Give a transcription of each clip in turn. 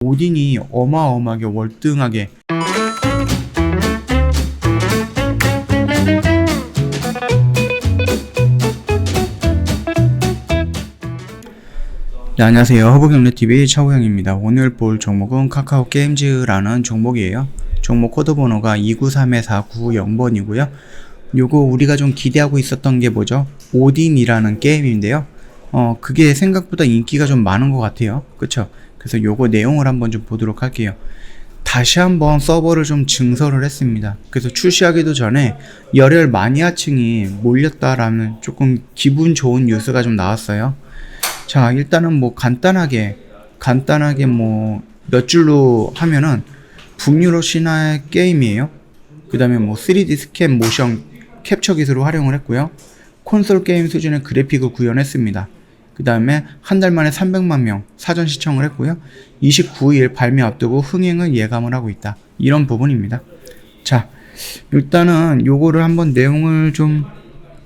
오딘이 어마어마하게 월등하게 네, 안녕하세요. 허브경제TV 차우영입니다. 오늘 볼 종목은 카카오게임즈라는 종목이에요. 종목 코드 번호가 293-4990번이고요. 요거 우리가 좀 기대하고 있었던 게 뭐죠? 오딘이라는 게임인데요. 그게 생각보다 인기가 좀 많은 것 같아요. 그쵸? 그래서 요거 내용을 한번 좀 보도록 할게요. 다시 한번 서버를 좀 증설을 했습니다. 그래서 출시하기도 전에 열혈 마니아층이 몰렸다라는 조금 기분 좋은 뉴스가 좀 나왔어요. 자, 일단은 뭐 간단하게 뭐 몇 줄로 하면은 북유럽 신화의 게임이에요. 그 다음에 뭐 3D 스캔 모션 캡처 기술을 활용을 했고요. 콘솔 게임 수준의 그래픽을 구현했습니다. 그 다음에 한 달 만에 300만 명 사전 시청을 했고요. 29일 발매 앞두고 흥행을 예감을 하고 있다. 이런 부분입니다. 자, 일단은 요거를 한번 내용을 좀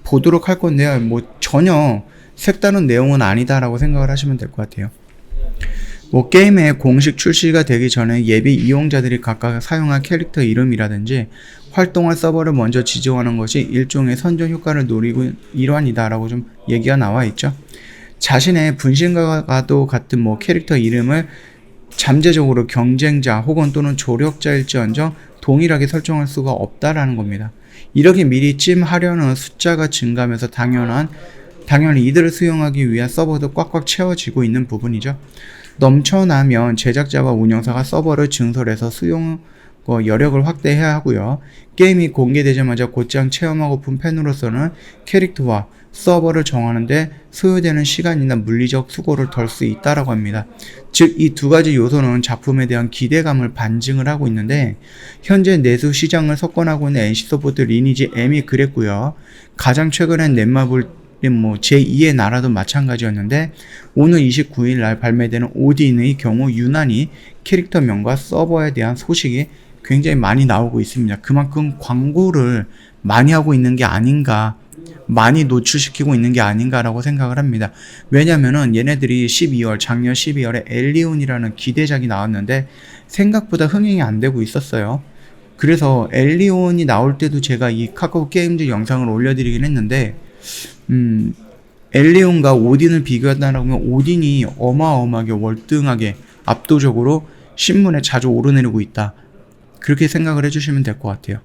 보도록 할 건데요. 뭐 전혀 색다른 내용은 아니다라고 생각을 하시면 될 것 같아요. 뭐 게임의 공식 출시가 되기 전에 예비 이용자들이 각각 사용할 캐릭터 이름이라든지 활동할 서버를 먼저 지정하는 것이 일종의 선전 효과를 노리고 일환이다라고 좀 얘기가 나와 있죠. 자신의 분신과도 같은 뭐 캐릭터 이름을 잠재적으로 경쟁자 혹은 또는 조력자일지언정 동일하게 설정할 수가 없다라는 겁니다. 이렇게 미리 찜하려는 숫자가 증가하면서 당연히 이들을 수용하기 위한 서버도 꽉꽉 채워지고 있는 부분이죠. 넘쳐나면 제작자와 운영사가 서버를 증설해서 수용 여력을 확대해야 하고요. 게임이 공개되자마자 곧장 체험하고픈 팬으로서는 캐릭터와 서버를 정하는데 소요되는 시간이나 물리적 수고를 덜 수 있다라고 합니다. 즉, 이 두 가지 요소는 작품에 대한 기대감을 반증을 하고 있는데, 현재 내수 시장을 석권하고 있는 NC소프트 리니지 M이 그랬고요. 가장 최근엔 넷마블 뭐 제2의 나라도 마찬가지였는데, 오늘 29일 날 발매되는 오딘의 경우 유난히 캐릭터명과 서버에 대한 소식이 굉장히 많이 나오고 있습니다. 그만큼 광고를 많이 하고 있는 게 아닌가, 많이 노출시키고 있는 게 아닌가라고 생각을 합니다. 왜냐면은 얘네들이 작년 12월에 엘리온이라는 기대작이 나왔는데 생각보다 흥행이 안 되고 있었어요. 그래서 엘리온이 나올 때도 제가 이 카카오 게임즈 영상을 올려드리긴 했는데, 엘리온과 오딘을 비교한다고 하면 오딘이 어마어마하게 월등하게 압도적으로 신문에 자주 오르내리고 있다. 그렇게 생각을 해주시면 될 것 같아요.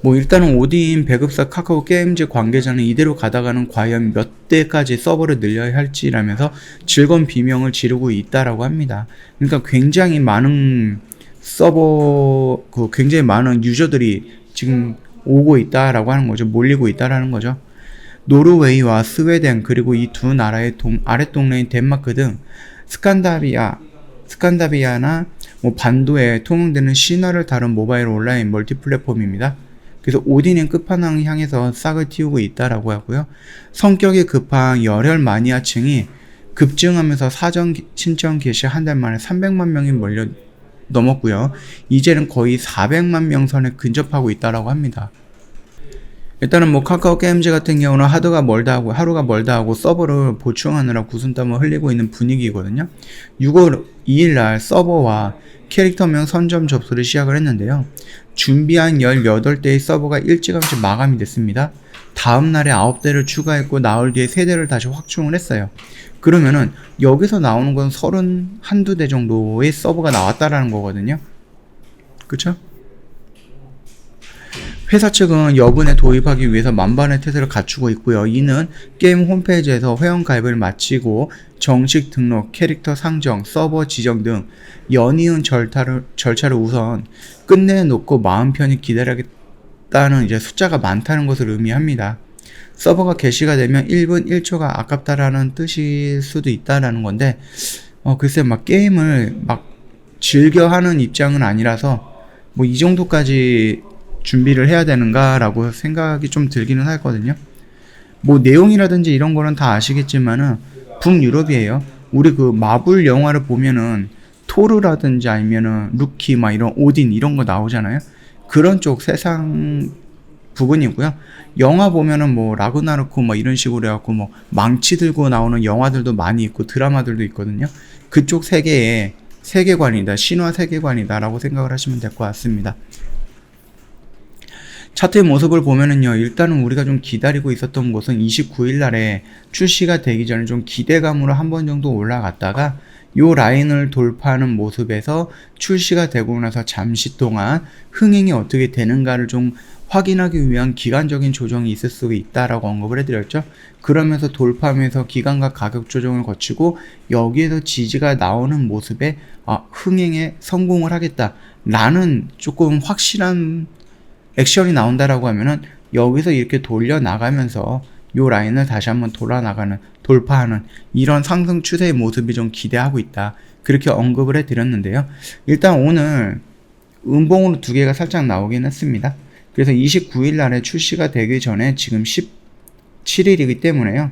뭐 일단은 오딘 배급사 카카오 게임즈 관계자는 이대로 가다가는 과연 몇 대까지 서버를 늘려야 할지라면서 즐거운 비명을 지르고 있다라고 합니다. 그러니까 굉장히 많은 굉장히 많은 유저들이 지금 오고 있다라고 하는 거죠. 몰리고 있다라는 거죠. 노르웨이와 스웨덴 그리고 이 두 나라의 아랫동네인 덴마크 등 스칸다비아나 뭐 반도에 통용되는 신화를 다룬 모바일 온라인 멀티 플랫폼입니다. 그래서 오딘의 끝판왕을 향해서 싹을 틔우고 있다라고 하고요. 성격이 급한 열혈 마니아층이 급증하면서 사전 신청 개시 한 달 만에 300만 명이 넘었고요. 이제는 거의 400만 명 선에 근접하고 있다라고 합니다. 일단은 뭐 카카오 게임즈 같은 경우는 하루가 멀다 하고 서버를 보충하느라 구순땀을 흘리고 있는 분위기거든요. 6월 2일 날 서버와 캐릭터명 선점 접수를 시작을 했는데요. 준비한 18대의 서버가 일찌감치 마감이 됐습니다. 다음 날에 9대를 추가했고 나흘 뒤에 3대를 다시 확충을 했어요. 그러면은 여기서 나오는 건 31대 정도의 서버가 나왔다라는 거거든요. 그쵸? 회사 측은 여분에 도입하기 위해서 만반의 태세를 갖추고 있고요. 이는 게임 홈페이지에서 회원가입을 마치고 정식 등록, 캐릭터 상정, 서버 지정 등 연이은 절차를 우선 끝내놓고 마음 편히 기다리겠다는 이제 숫자가 많다는 것을 의미합니다. 서버가 게시가 되면 1분 1초가 아깝다라는 뜻일 수도 있다라는 건데, 글쎄 게임을 즐겨 하는 입장은 아니라서 뭐 이 정도까지 준비를 해야 되는가라고 생각이 좀 들기는 하거든요. 뭐 내용이라든지 이런 거는 다 아시겠지만은 북유럽이에요. 우리 그 마블 영화를 보면은 토르라든지 아니면은 루키 이런 오딘 이런 거 나오잖아요. 그런 쪽 세상 부분이고요. 영화 보면은 뭐 라그나로크 이런 식으로 해갖고 뭐 망치 들고 나오는 영화들도 많이 있고 드라마들도 있거든요. 그쪽 세계의 세계관이다, 신화 세계관이다 라고 생각을 하시면 될 것 같습니다. 차트의 모습을 보면은요, 일단은 우리가 좀 기다리고 있었던 곳은 29일 날에 출시가 되기 전에 좀 기대감으로 한 번 정도 올라갔다가 요 라인을 돌파하는 모습에서 출시가 되고 나서 잠시 동안 흥행이 어떻게 되는가를 좀 확인하기 위한 기간적인 조정이 있을 수 있다라고 언급을 해드렸죠. 그러면서 돌파하면서 기간과 가격 조정을 거치고 여기에서 지지가 나오는 모습에 흥행에 성공을 하겠다라는 조금 확실한 액션이 나온다라고 하면은 여기서 이렇게 돌려 나가면서 요 라인을 다시 한번 돌파하는 이런 상승 추세의 모습이 좀 기대하고 있다. 그렇게 언급을 해드렸는데요. 일단 오늘 음봉으로 두 개가 살짝 나오긴 했습니다. 그래서 29일 날에 출시가 되기 전에 지금 17일이기 때문에요.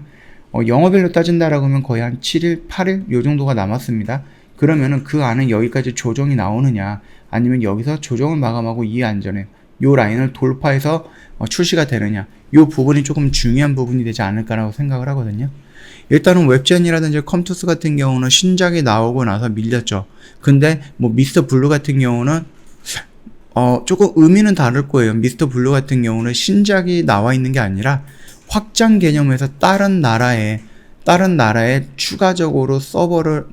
영어별로 따진다라고 하면 거의 한 7일, 8일 요 정도가 남았습니다. 그러면은 그 안에 여기까지 조정이 나오느냐, 아니면 여기서 조정을 마감하고 이 안전에 요 라인을 돌파해서 출시가 되느냐, 요 부분이 조금 중요한 부분이 되지 않을까라고 생각을 하거든요. 일단은 웹젠이라든지 컴투스 같은 경우는 신작이 나오고 나서 밀렸죠. 근데 뭐 미스터 블루 같은 경우는 조금 의미는 다를 거예요. 미스터 블루 같은 경우는 신작이 나와 있는 게 아니라 확장 개념에서 다른 나라에 추가적으로 서버를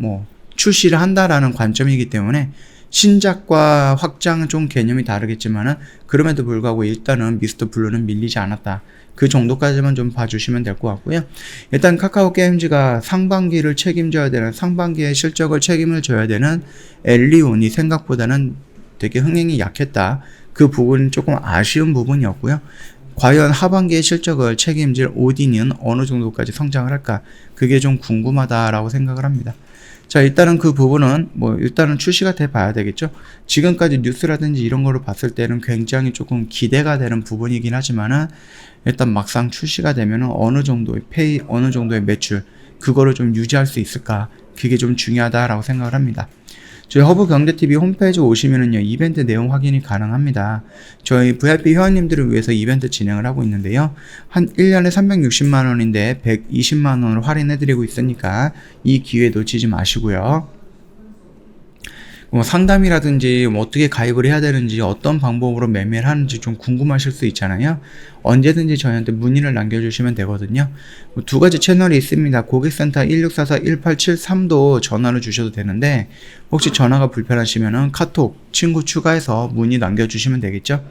출시를 한다라는 관점이기 때문에 신작과 확장은 좀 개념이 다르겠지만은 그럼에도 불구하고 일단은 미스터 블루는 밀리지 않았다. 그 정도까지만 좀 봐주시면 될 것 같고요. 일단 카카오 게임즈가 상반기를 책임져야 되는, 상반기의 실적을 책임을 져야 되는 엘리온이 생각보다는 되게 흥행이 약했다. 그 부분은 조금 아쉬운 부분이었고요. 과연 하반기의 실적을 책임질 오딘은 어느 정도까지 성장을 할까? 그게 좀 궁금하다라고 생각을 합니다. 자, 일단은 그 부분은 일단은 출시가 돼 봐야 되겠죠. 지금까지 뉴스라든지 이런 거를 봤을 때는 굉장히 조금 기대가 되는 부분이긴 하지만은 일단 막상 출시가 되면은 어느 정도의 어느 정도의 매출, 그거를 좀 유지할 수 있을까? 그게 좀 중요하다라고 생각을 합니다. 저희 허브경제TV 홈페이지 오시면은요, 이벤트 내용 확인이 가능합니다. 저희 VIP 회원님들을 위해서 이벤트 진행을 하고 있는데요. 한 1년에 360만원인데 120만원을 할인해드리고 있으니까 이 기회 놓치지 마시고요. 상담이라든지 어떻게 가입을 해야 되는지, 어떤 방법으로 매매를 하는지 좀 궁금하실 수 있잖아요. 언제든지 저희한테 문의를 남겨주시면 되거든요. 두 가지 채널이 있습니다. 고객센터 1644-1873도 전화를 주셔도 되는데, 혹시 전화가 불편하시면은 카톡 친구 추가해서 문의 남겨주시면 되겠죠.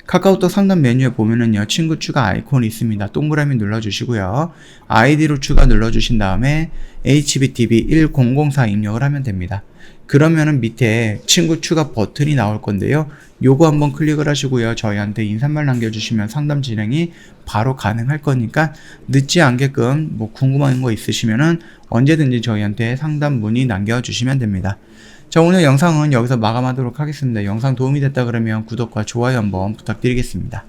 카카오톡 상담 메뉴에 보면은요, 친구 추가 아이콘이 있습니다. 동그라미 눌러주시고요. 아이디로 추가 눌러주신 다음에 HBTV1004 입력을 하면 됩니다. 그러면은 밑에 친구 추가 버튼이 나올 건데요. 요거 한번 클릭을 하시고요. 저희한테 인사말 남겨주시면 상담 진행이 바로 가능할 거니까 늦지 않게끔 궁금한 거 있으시면은 언제든지 저희한테 상담 문의 남겨주시면 됩니다. 자, 오늘 영상은 여기서 마감하도록 하겠습니다. 영상 도움이 됐다 그러면 구독과 좋아요 한번 부탁드리겠습니다.